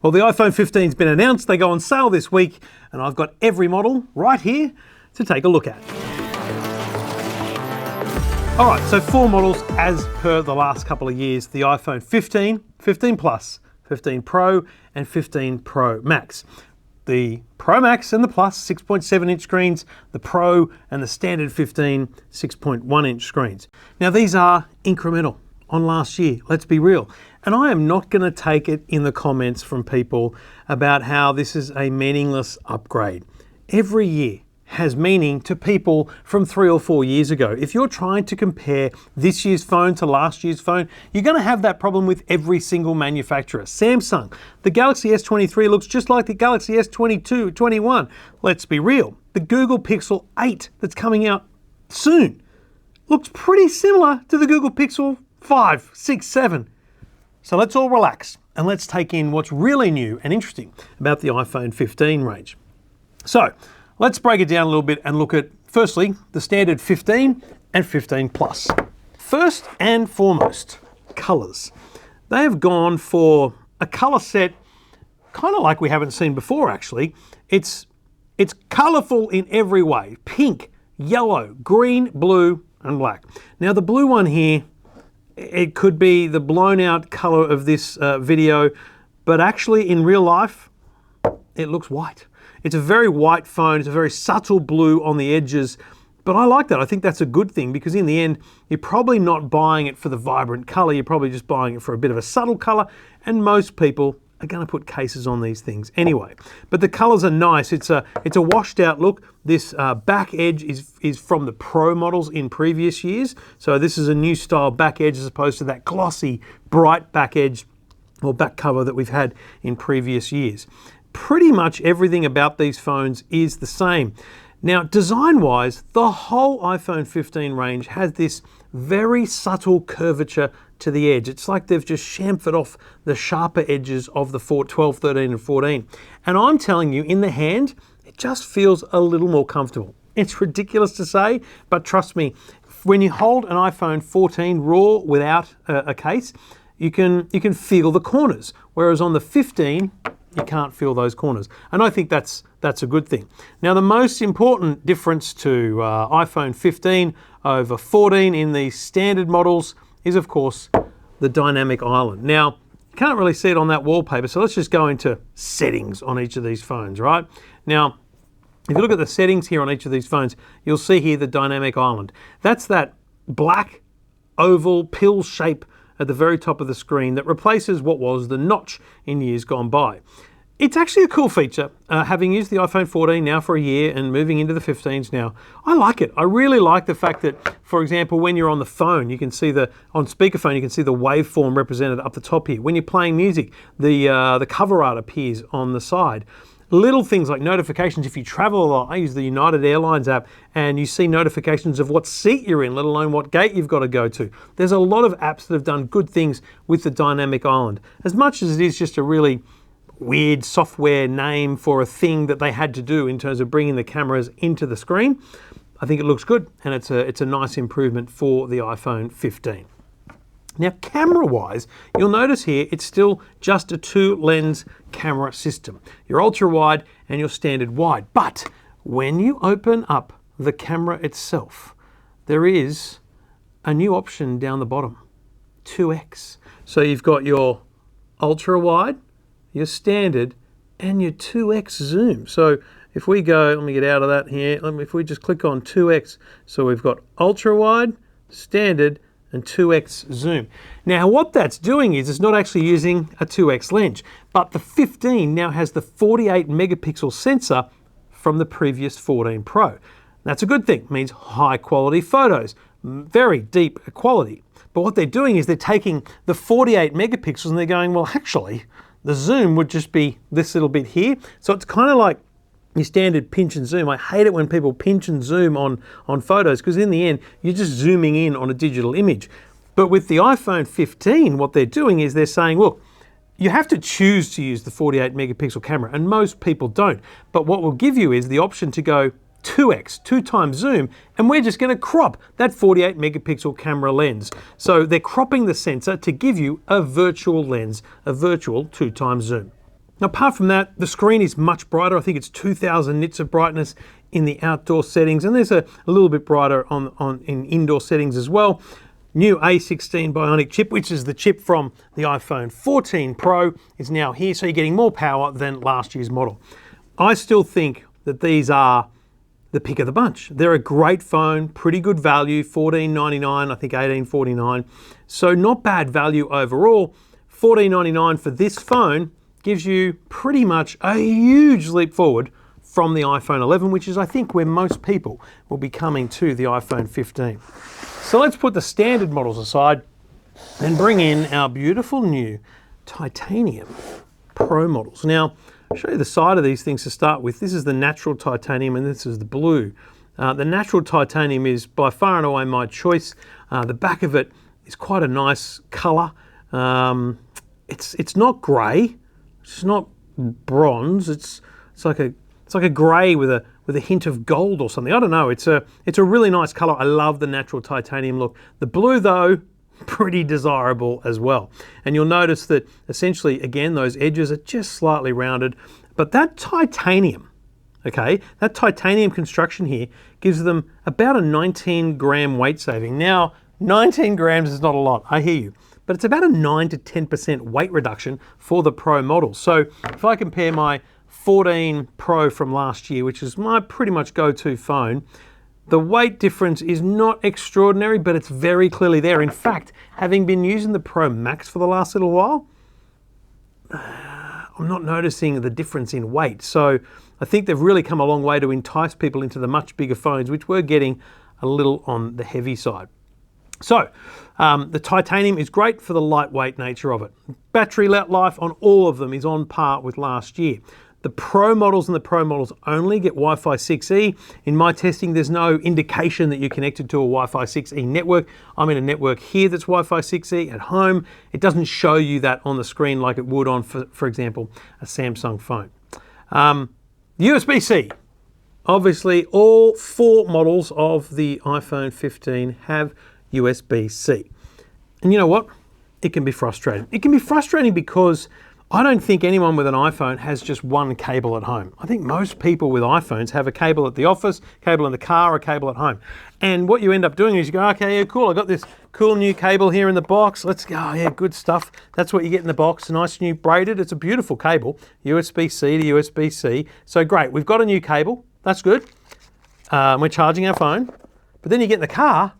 Well, the iPhone 15's been announced. They go on sale this week, and I've got every model right here to take a look at. All right, so 4 models as per the last couple of years: the iPhone 15, 15 Plus, 15 Pro, and 15 Pro Max. The Pro Max and the Plus, 6.7-inch screens. The Pro and the standard 15, 6.1-inch screens. Now, these are incremental on last year, let's be real. And I am not going to take it in the comments from people about how this is a meaningless upgrade. Every year has meaning to people from 3 or 4 years ago. If you're trying to compare this year's phone to last year's phone, you're going to have that problem with every single manufacturer. Samsung, the Galaxy S23 looks just like the Galaxy S22, 21. Let's be real. The Google Pixel 8 that's coming out soon looks pretty similar to the Google Pixel 5, 6, 7. So let's all relax and let's take in what's really new and interesting about the iPhone 15 range. So let's break it down a little bit and look at, firstly, the standard 15 and 15 Plus. First and foremost, colors. They have gone for a color set kind of like we haven't seen before, actually. It's colorful in every way: pink, yellow, green, blue, and black. Now, the blue one here, it could be the blown out color of this video, but actually in real life, it looks white. It's a very white phone. It's a very subtle blue on the edges, but I like that. I think that's a good thing, because in the end, you're probably not buying it for the vibrant color. You're probably just buying it for a bit of a subtle color, and most people are going to put cases on these things anyway. But the colors are nice. It's a washed out look. This back edge is from the Pro models in previous years. So this is a new style back edge as opposed to that glossy, bright back edge or back cover that we've had in previous years. Pretty much everything about these phones is the same. Now, design-wise, the whole iPhone 15 range has this very subtle curvature to the edge. It's like they've just chamfered off the sharper edges of the 12, 13, and 14. And I'm telling you, in the hand, it just feels a little more comfortable. It's ridiculous to say, but trust me, when you hold an iPhone 14 raw without a case, you can feel the corners. Whereas on the 15, you can't feel those corners. And I think that's a good thing. Now, the most important difference to iPhone 15 over 14 in the standard models is, of course, the dynamic island. Now, you can't really see it on that wallpaper, so let's just go into settings on each of these phones, right? Now, if you look at the settings here on each of these phones, you'll see here the dynamic island. That's that black oval pill shape at the very top of the screen that replaces what was the notch in years gone by. It's actually a cool feature. Having used the iPhone 14 now for a year and moving into the 15s now, I like it. I really like the fact that, for example, when you're on the phone, you can see on speakerphone, you can see the waveform represented up the top here. When you're playing music, the cover art appears on the side. Little things like notifications. If you travel a lot, I use the United Airlines app, and you see notifications of what seat you're in, let alone what gate you've got to go to. There's a lot of apps that have done good things with the dynamic island. As much as it is just a really weird software name for a thing that they had to do in terms of bringing the cameras into the screen, I think it looks good, and it's a nice improvement for the iPhone 15. Now, camera-wise, you'll notice here it's still just a 2-lens camera system. Your ultra-wide and your standard wide. But when you open up the camera itself, there is a new option down the bottom, 2x. So you've got your ultra-wide, your standard, and your 2x zoom. So if we go, let me get out of that here. If we just click on 2x, so we've got ultra wide, standard, and 2x zoom. Now, what that's doing is it's not actually using a 2x lens, but the 15 now has the 48 megapixel sensor from the previous 14 Pro. That's a good thing. It means high quality photos, very deep quality. But what they're doing is they're taking the 48 megapixels and they're going, well, actually, the zoom would just be this little bit here. So it's kind of like your standard pinch and zoom. I hate it when people pinch and zoom on photos, because in the end, you're just zooming in on a digital image. But with the iPhone 15, what they're doing is they're saying, look, you have to choose to use the 48 megapixel camera, and most people don't. But what we'll give you is the option to go 2x, 2 times zoom, and we're just going to crop that 48 megapixel camera lens. So they're cropping the sensor to give you a virtual lens, a virtual 2 times zoom. Now, apart from that, the screen is much brighter. I think it's 2000 nits of brightness in the outdoor settings, and there's a little bit brighter in indoor settings as well. New A16 Bionic chip, which is the chip from the iPhone 14 Pro, is now here, so you're getting more power than last year's model. I still think that these are the pick of the bunch. They're a great phone, pretty good value, $14.99, I think $18.49. So not bad value overall. $14.99 for this phone gives you pretty much a huge leap forward from the iPhone 11, which is I think where most people will be coming to the iPhone 15. So let's put the standard models aside and bring in our beautiful new titanium Pro models. Now, I'll show you the side of these things to start with. This is the natural titanium and this is the blue. The natural titanium is by far and away my choice. The back of it is quite a nice color. It's not grey, it's not bronze. It's like a grey with a hint of gold or something. I don't know. It's a really nice color. I love the natural titanium look. The blue though, pretty desirable as well. And you'll notice that essentially, again, those edges are just slightly rounded, but that titanium, okay, that titanium construction here gives them about a 19 gram weight saving. Now, 19 grams is not a lot, I hear you, but it's about a 9 to 10% weight reduction for the Pro model. So if I compare my 14 Pro from last year, which is my pretty much go-to phone, the weight difference is not extraordinary, but it's very clearly there. In fact, having been using the Pro Max for the last little while, I'm not noticing the difference in weight. So I think they've really come a long way to entice people into the much bigger phones, which we're getting a little on the heavy side. So the titanium is great for the lightweight nature of it. Battery life on all of them is on par with last year. The Pro models and the Pro models only get Wi-Fi 6E. In my testing, there's no indication that you're connected to a Wi-Fi 6E network. I'm in a network here that's Wi-Fi 6E at home. It doesn't show you that on the screen like it would on, for example, a Samsung phone. USB-C. Obviously, all 4 models of the iPhone 15 have USB-C. And you know what? It can be frustrating. It can be frustrating because I don't think anyone with an iPhone has just one cable at home. I think most people with iPhones have a cable at the office, cable in the car, a cable at home. And what you end up doing is you go, okay, yeah, cool, I got this cool new cable here in the box. Let's go, oh, yeah, good stuff. That's what you get in the box, nice new braided. It's a beautiful cable, USB-C to USB-C. So great, we've got a new cable, that's good. We're charging our phone, but then you get in the car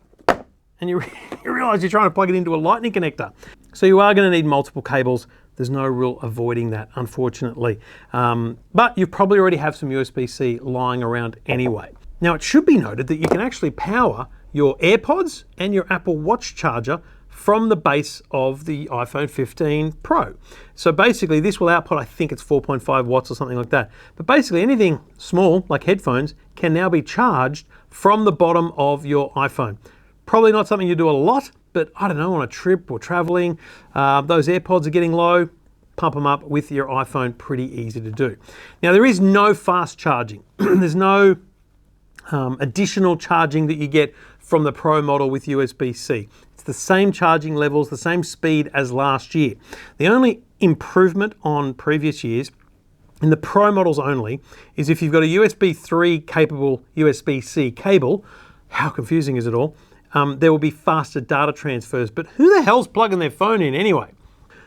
and you realize you're trying to plug it into a lightning connector. So you are going to need multiple cables. There's no real avoiding that, unfortunately. But you probably already have some USB-C lying around anyway. Now, it should be noted that you can actually power your AirPods and your Apple Watch charger from the base of the iPhone 15 Pro. So basically, this will output, I think it's 4.5 watts or something like that. But basically, anything small, like headphones, can now be charged from the bottom of your iPhone. Probably not something you do a lot, but I don't know, on a trip or traveling, those AirPods are getting low, pump them up with your iPhone, pretty easy to do. Now, there is no fast charging. There's no additional charging that you get from the Pro model with USB-C. It's the same charging levels, the same speed as last year. The only improvement on previous years in the Pro models only is if you've got a USB 3 capable USB-C cable, how confusing is it all? There will be faster data transfers, but who the hell's plugging their phone in anyway?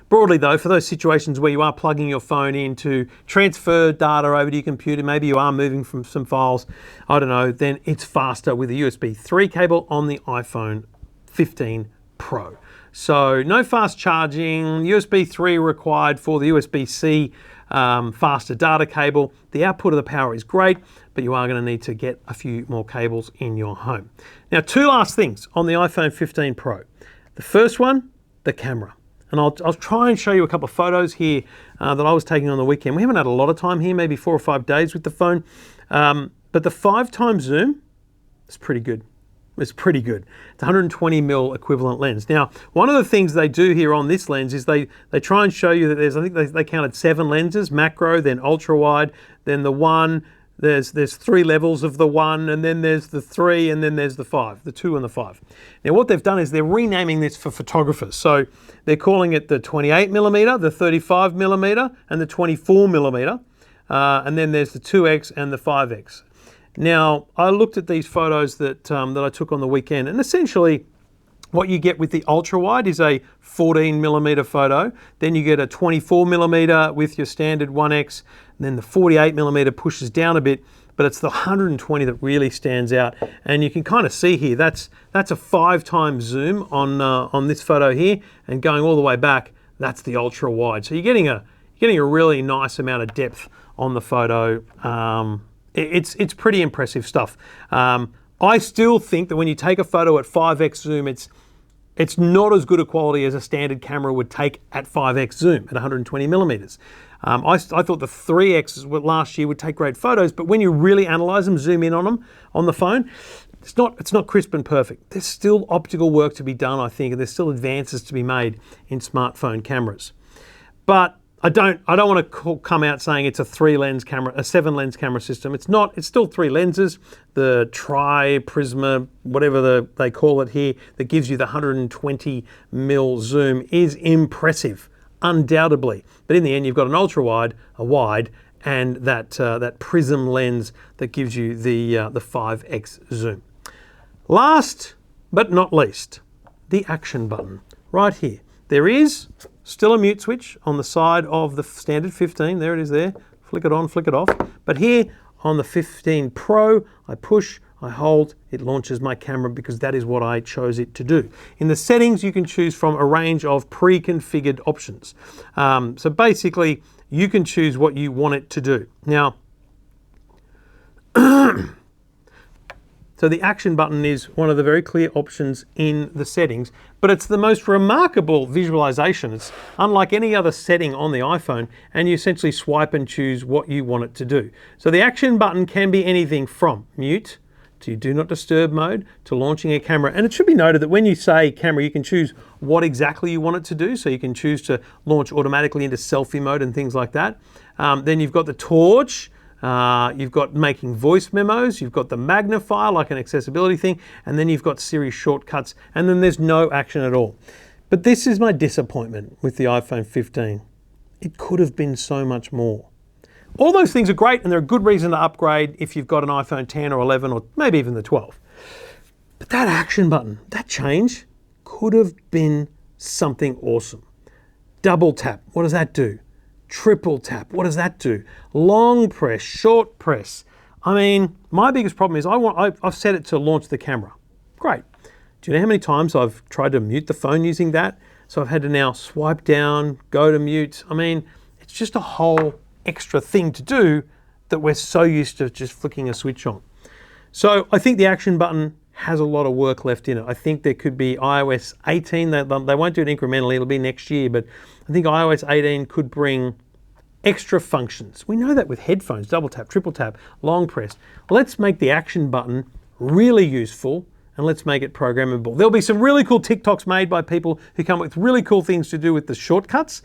Broadly though, for those situations where you are plugging your phone in to transfer data over to your computer, maybe you are moving from some files, I don't know, then it's faster with a USB 3 cable on the iPhone 15 Pro. So no fast charging, USB 3 required for the USB-C faster data cable. The output of the power is great, but you are going to need to get a few more cables in your home. Now, 2 last things on the iPhone 15 Pro. The first one, the camera. And I'll try and show you a couple of photos here that I was taking on the weekend. We haven't had a lot of time here, maybe 4 or 5 days with the phone. But the 5x zoom is pretty good. It's pretty good. It's 120mm equivalent lens. Now, one of the things they do here on this lens is they try and show you that there's, I think they counted 7 lenses, macro, then ultra wide, then the 1, There's 3 levels of the 1, and then there's the 3, and then there's the 5, the 2 and the 5. Now what they've done is they're renaming this for photographers. So they're calling it the 28mm, the 35mm, and the 24mm. And then there's the 2X and the 5X. Now, I looked at these photos that I took on the weekend, and essentially what you get with the ultra wide is a 14mm photo. Then you get a 24mm with your standard 1X. And then the 48mm pushes down a bit, but it's the 120 that really stands out. And you can kind of see here, that's a 5 times zoom on this photo here, and going all the way back, that's the ultra wide. So you're getting a really nice amount of depth on the photo. It's pretty impressive stuff. I still think that when you take a photo at 5x zoom, it's not as good a quality as a standard camera would take at 5x zoom at 120mm. I thought the 3X last year would take great photos, but when you really analyze them, zoom in on them on the phone, it's not crisp and perfect. There's still optical work to be done, I think, and there's still advances to be made in smartphone cameras. But I don't want to come out saying it's a 3-lens camera, a 7-lens camera system. It's not. It's still 3 lenses. The tri-prisma, whatever they call it here, that gives you the 120mm zoom is impressive, undoubtedly. But in the end, you've got an ultra wide, a wide, and that prism lens that gives you the 5x zoom. Last but not least, the action button right here. There is still a mute switch on the side of the standard 15. There it is there. Flick it on, flick it off. But here on the 15 Pro, I push, I hold, it launches my camera because that is what I chose it to do. In the settings, you can choose from a range of pre-configured options. So basically, you can choose what you want it to do. Now, so the action button is one of the very clear options in the settings, but it's the most remarkable visualization. It's unlike any other setting on the iPhone, and you essentially swipe and choose what you want it to do. So the action button can be anything from mute to do not disturb mode to launching a camera. And it should be noted that when you say camera, you can choose what exactly you want it to do. So you can choose to launch automatically into selfie mode and things like that. Then you've got the torch. You've got making voice memos, you've got the magnifier like an accessibility thing, and then you've got Siri shortcuts, and then there's no action at all. But this is my disappointment with the iPhone 15. It could have been so much more. All those things are great, and they're a good reason to upgrade if you've got an iPhone 10 or 11 or maybe even the 12. But that action button, that change, could have been something awesome. Double tap, what does that do? Triple tap, what does that do? Long press, short press. I mean, my biggest problem is I've set it to launch the camera. Great. Do you know how many times I've tried to mute the phone using that? So I've had to now swipe down, go to mute. I mean, it's just a whole extra thing to do that we're so used to just flicking a switch on. So I think the action button has a lot of work left in it. I think there could be iOS 18. They won't do it incrementally. It'll be next year, but I think iOS 18 could bring extra functions. We know that with headphones, double tap, triple tap, long press. Let's make the action button really useful, and let's make it programmable. There'll be some really cool TikToks made by people who come up with really cool things to do with the shortcuts,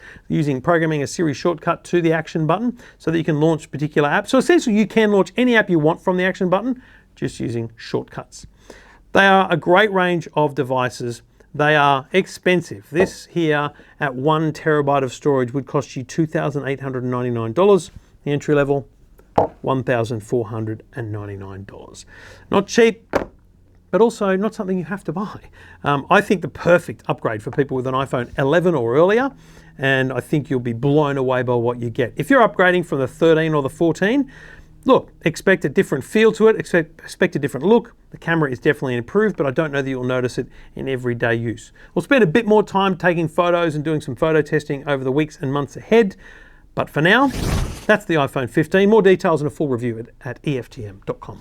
programming a Siri shortcut to the action button so that you can launch particular apps. So essentially you can launch any app you want from the action button just using shortcuts. They are a great range of devices. They are expensive. This here at 1 terabyte of storage would cost you $2,899. The entry level, $1,499. Not cheap, but also not something you have to buy. I think the perfect upgrade for people with an iPhone 11 or earlier, and I think you'll be blown away by what you get. If you're upgrading from the 13 or the 14, look, expect a different feel to it, expect a different look. The camera is definitely improved, but I don't know that you'll notice it in everyday use. We'll spend a bit more time taking photos and doing some photo testing over the weeks and months ahead. But for now, that's the iPhone 15. More details and a full review at EFTM.com.